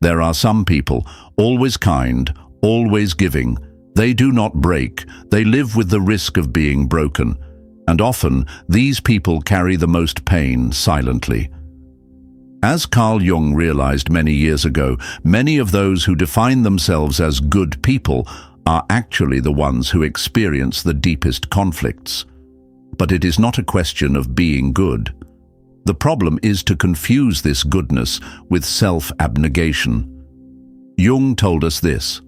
There are some people, always kind, always giving. They do not break, they live with the risk of being broken. And often, these people carry the most pain silently. As Carl Jung realized many years ago, many of those who define themselves as good people are actually the ones who experience the deepest conflicts. But it is not a question of being good. The problem is to confuse this goodness with self-abnegation. Jung told us this: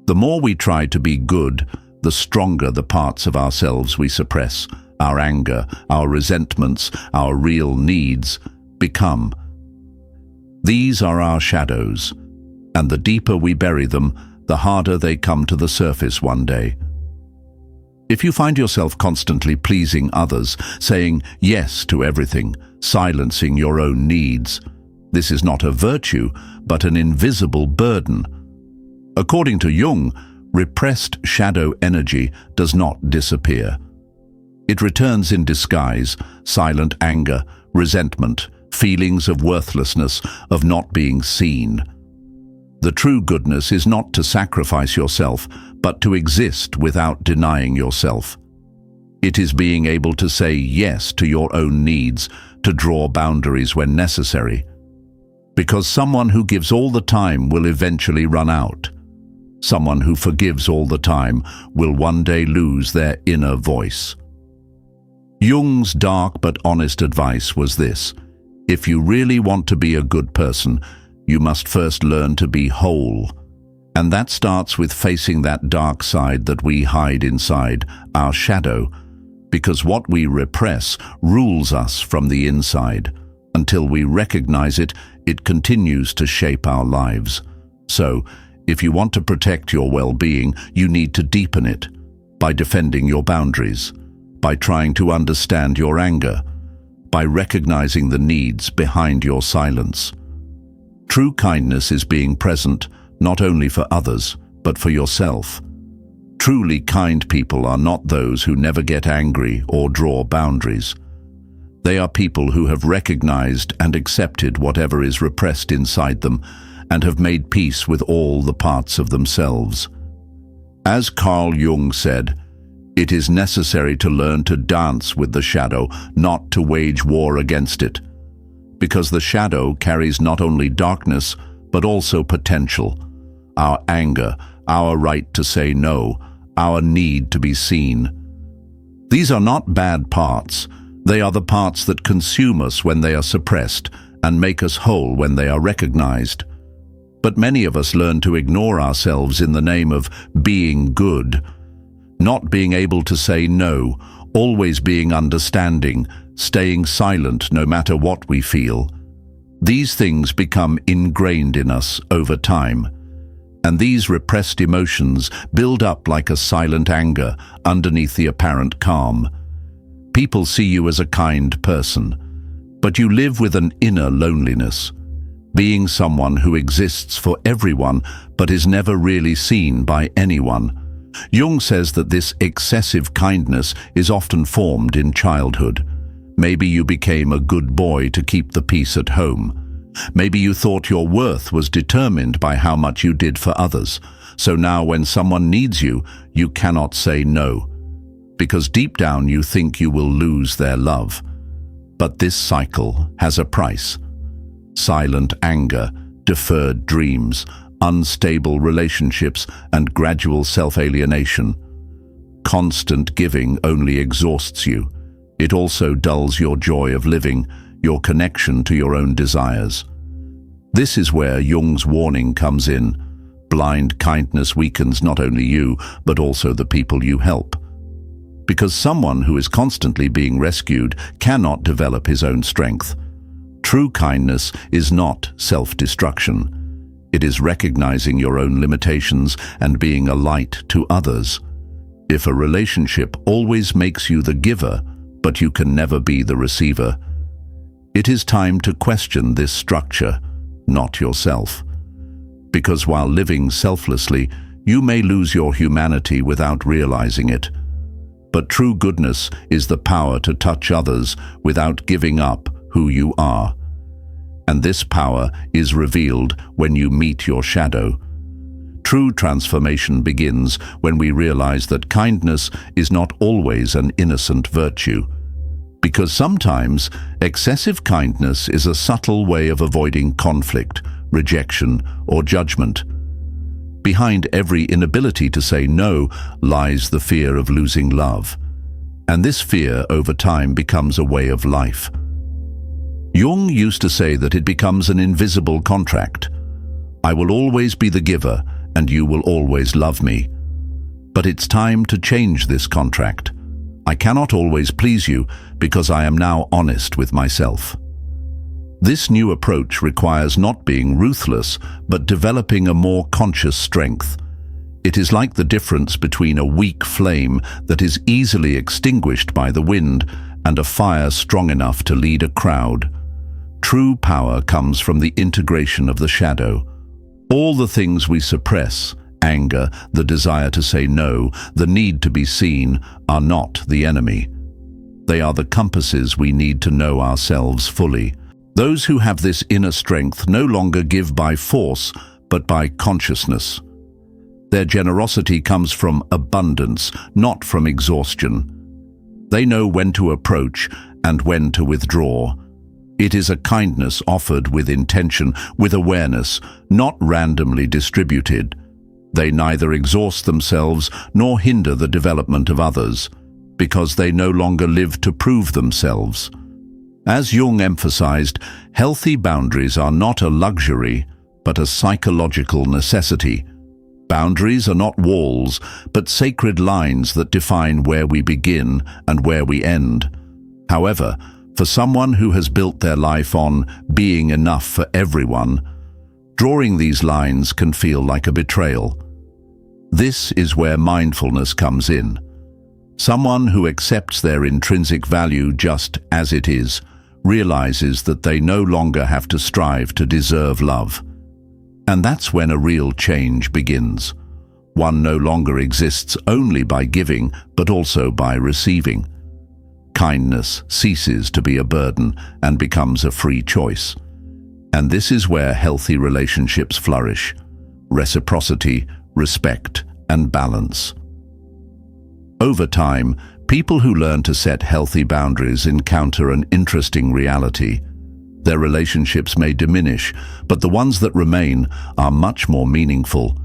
the more we try to be good, the stronger the parts of ourselves we suppress, our anger, our resentments, our real needs, become. These are our shadows, and the deeper we bury them, the harder they come to the surface one day. If you find yourself constantly pleasing others, saying yes to everything, silencing your own needs, this is not a virtue, but an invisible burden. According to Jung, repressed shadow energy does not disappear. It returns in disguise: silent anger, resentment, feelings of worthlessness, of not being seen. The true goodness is not to sacrifice yourself, but to exist without denying yourself. It is being able to say yes to your own needs, to draw boundaries when necessary. Because someone who gives all the time will eventually run out. Someone who forgives all the time will one day lose their inner voice. Jung's dark but honest advice was this: if you really want to be a good person, you must first learn to be whole. And that starts with facing that dark side that we hide inside, our shadow, because what we repress rules us from the inside. Until we recognize it, it continues to shape our lives. So, if you want to protect your well-being, you need to deepen it by defending your boundaries, by trying to understand your anger, by recognizing the needs behind your silence. True kindness is being present not only for others, but for yourself. Truly kind people are not those who never get angry or draw boundaries. They are people who have recognized and accepted whatever is repressed inside them and have made peace with all the parts of themselves. As Carl Jung said, it is necessary to learn to dance with the shadow, not to wage war against it. Because the shadow carries not only darkness, but also potential. Our anger, our right to say no, our need to be seen. These are not bad parts. They are the parts that consume us when they are suppressed and make us whole when they are recognized. But many of us learn to ignore ourselves in the name of being good. Not being able to say no, always being understanding, staying silent no matter what we feel. These things become ingrained in us over time. And these repressed emotions build up like a silent anger underneath the apparent calm. People see you as a kind person, but you live with an inner loneliness, being someone who exists for everyone but is never really seen by anyone. Jung says that this excessive kindness is often formed in childhood. Maybe you became a good boy to keep the peace at home. Maybe you thought your worth was determined by how much you did for others. So now when someone needs you, you cannot say no, because deep down you think you will lose their love. But this cycle has a price. Silent anger, deferred dreams, unstable relationships, and gradual self-alienation. Constant giving only exhausts you. It also dulls your joy of living, your connection to your own desires. This is where Jung's warning comes in. Blind kindness weakens not only you, but also the people you help. Because someone who is constantly being rescued cannot develop his own strength. True kindness is not self-destruction. It is recognizing your own limitations and being a light to others. If a relationship always makes you the giver, but you can never be the receiver, it is time to question this structure, not yourself. Because while living selflessly, you may lose your humanity without realizing it. But true goodness is the power to touch others without giving up who you are. and this power is revealed when you meet your shadow. True transformation begins when we realize that kindness is not always an innocent virtue, because sometimes excessive kindness is a subtle way of avoiding conflict, rejection, or judgment. Behind every inability to say no lies the fear of losing love, and this fear over time becomes a way of life. Jung used to say that it becomes an invisible contract. I will always be the giver, and you will always love me. But it's time to change this contract. I cannot always please you because I am now honest with myself. This new approach requires not being ruthless, but developing a more conscious strength. It is like the difference between a weak flame that is easily extinguished by the wind and a fire strong enough to lead a crowd. True power comes from the integration of the shadow. All the things we suppress, anger, the desire to say no, the need to be seen, are not the enemy. They are the compasses we need to know ourselves fully. Those who have this inner strength no longer give by force, but by consciousness. Their generosity comes from abundance, not from exhaustion. They know when to approach and when to withdraw. It is a kindness offered with intention, with awareness, not randomly distributed. They neither exhaust themselves nor hinder the development of others, because they no longer live to prove themselves. As Jung emphasized, healthy boundaries are not a luxury, but a psychological necessity. Boundaries are not walls, but sacred lines that define where we begin and where we end. However, for someone who has built their life on being enough for everyone, drawing these lines can feel like a betrayal. This is where mindfulness comes in. Someone who accepts their intrinsic value just as it is realizes that they no longer have to strive to deserve love. And that's when a real change begins. One no longer exists only by giving, but also by receiving. Kindness ceases to be a burden and becomes a free choice. And this is where healthy relationships flourish: reciprocity, respect, and balance. Over time, people who learn to set healthy boundaries encounter an interesting reality. Their relationships may diminish, but the ones that remain are much more meaningful,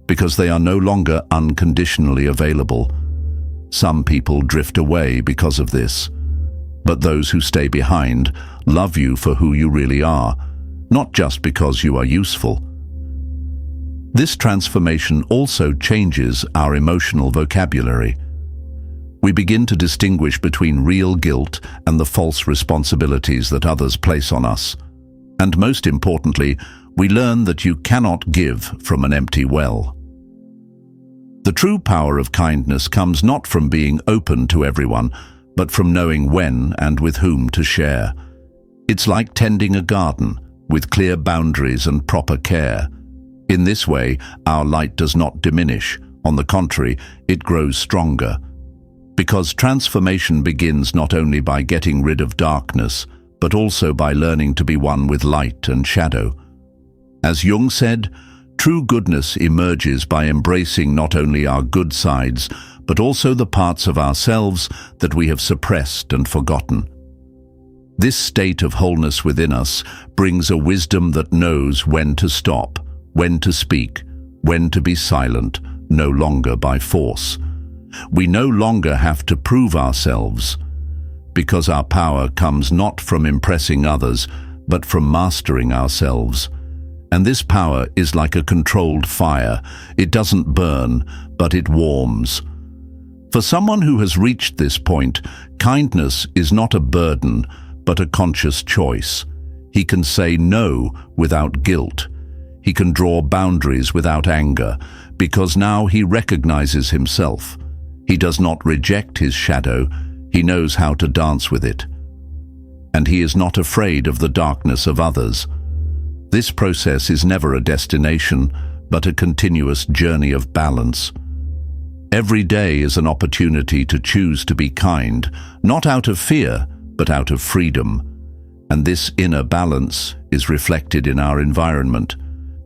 because they are no longer unconditionally available. Some people drift away because of this, but those who stay behind love you for who you really are, not just because you are useful. This transformation also changes our emotional vocabulary. We begin to distinguish between real guilt and the false responsibilities that others place on us. And most importantly, we learn that you cannot give from an empty well. The true power of kindness comes not from being open to everyone, but from knowing when and with whom to share. It's like tending a garden, with clear boundaries and proper care. In this way, our light does not diminish. On the contrary, it grows stronger. Because transformation begins not only by getting rid of darkness, but also by learning to be one with light and shadow. As Jung said, true goodness emerges by embracing not only our good sides, but also the parts of ourselves that we have suppressed and forgotten. This state of wholeness within us brings a wisdom that knows when to stop, when to speak, when to be silent, no longer by force. We no longer have to prove ourselves, because our power comes not from impressing others, but from mastering ourselves. And this power is like a controlled fire. It doesn't burn, but it warms. For someone who has reached this point, kindness is not a burden, but a conscious choice. He can say no without guilt. He can draw boundaries without anger, because now he recognizes himself. He does not reject his shadow. He knows how to dance with it. And he is not afraid of the darkness of others. This process is never a destination, but a continuous journey of balance. Every day is an opportunity to choose to be kind, not out of fear, but out of freedom. And this inner balance is reflected in our environment,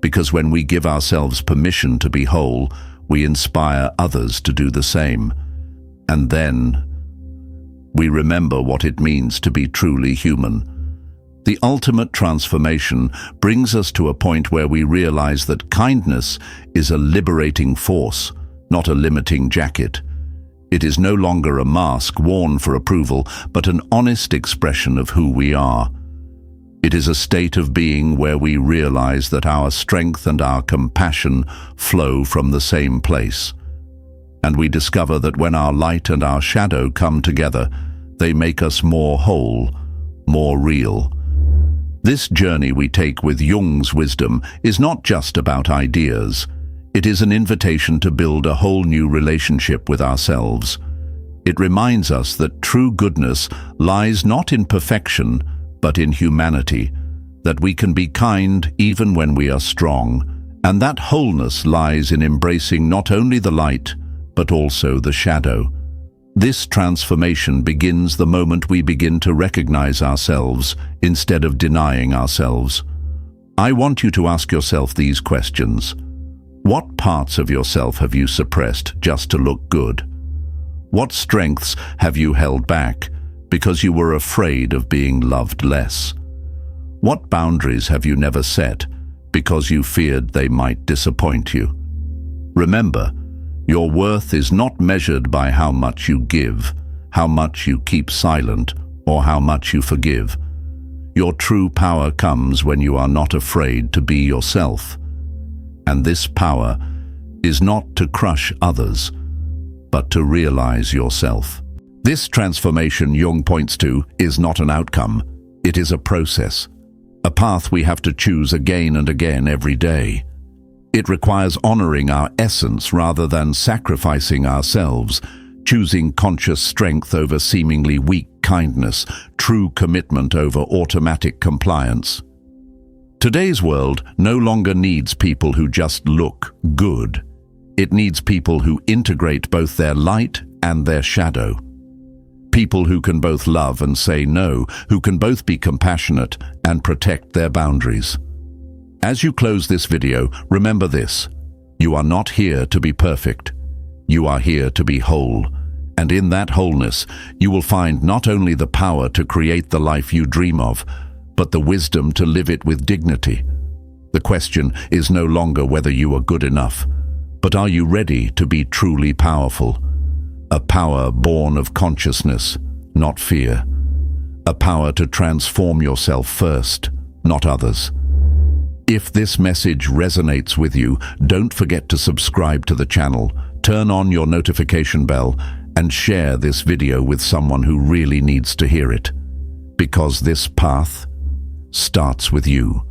because when we give ourselves permission to be whole, we inspire others to do the same. And then we remember what it means to be truly human. The ultimate transformation brings us to a point where we realize that kindness is a liberating force, not a limiting jacket. It is no longer a mask worn for approval, but an honest expression of who we are. It is a state of being where we realize that our strength and our compassion flow from the same place. And we discover that when our light and our shadow come together, they make us more whole, more real. This journey we take with Jung's wisdom is not just about ideas. It is an invitation to build a whole new relationship with ourselves. It reminds us that true goodness lies not in perfection, but in humanity, that we can be kind even when we are strong, and that wholeness lies in embracing not only the light, but also the shadow. This transformation begins the moment we begin to recognize ourselves instead of denying ourselves. I want you to ask yourself these questions. What parts of yourself have you suppressed just to look good? What strengths have you held back because you were afraid of being loved less? What boundaries have you never set because you feared they might disappoint you? Remember, your worth is not measured by how much you give, how much you keep silent, or how much you forgive. Your true power comes when you are not afraid to be yourself. And this power is not to crush others, but to realize yourself. This transformation Jung points to is not an outcome. It is a process, a path we have to choose again and again every day. It requires honoring our essence rather than sacrificing ourselves, choosing conscious strength over seemingly weak kindness, true commitment over automatic compliance. Today's world no longer needs people who just look good. It needs people who integrate both their light and their shadow. People who can both love and say no, who can both be compassionate and protect their boundaries. As you close this video, remember this: you are not here to be perfect. You are here to be whole. And in that wholeness, you will find not only the power to create the life you dream of, but the wisdom to live it with dignity. The question is no longer whether you are good enough, but are you ready to be truly powerful? A power born of consciousness, not fear. A power to transform yourself first, not others. If this message resonates with you, don't forget to subscribe to the channel, turn on your notification bell, and share this video with someone who really needs to hear it. Because this path starts with you.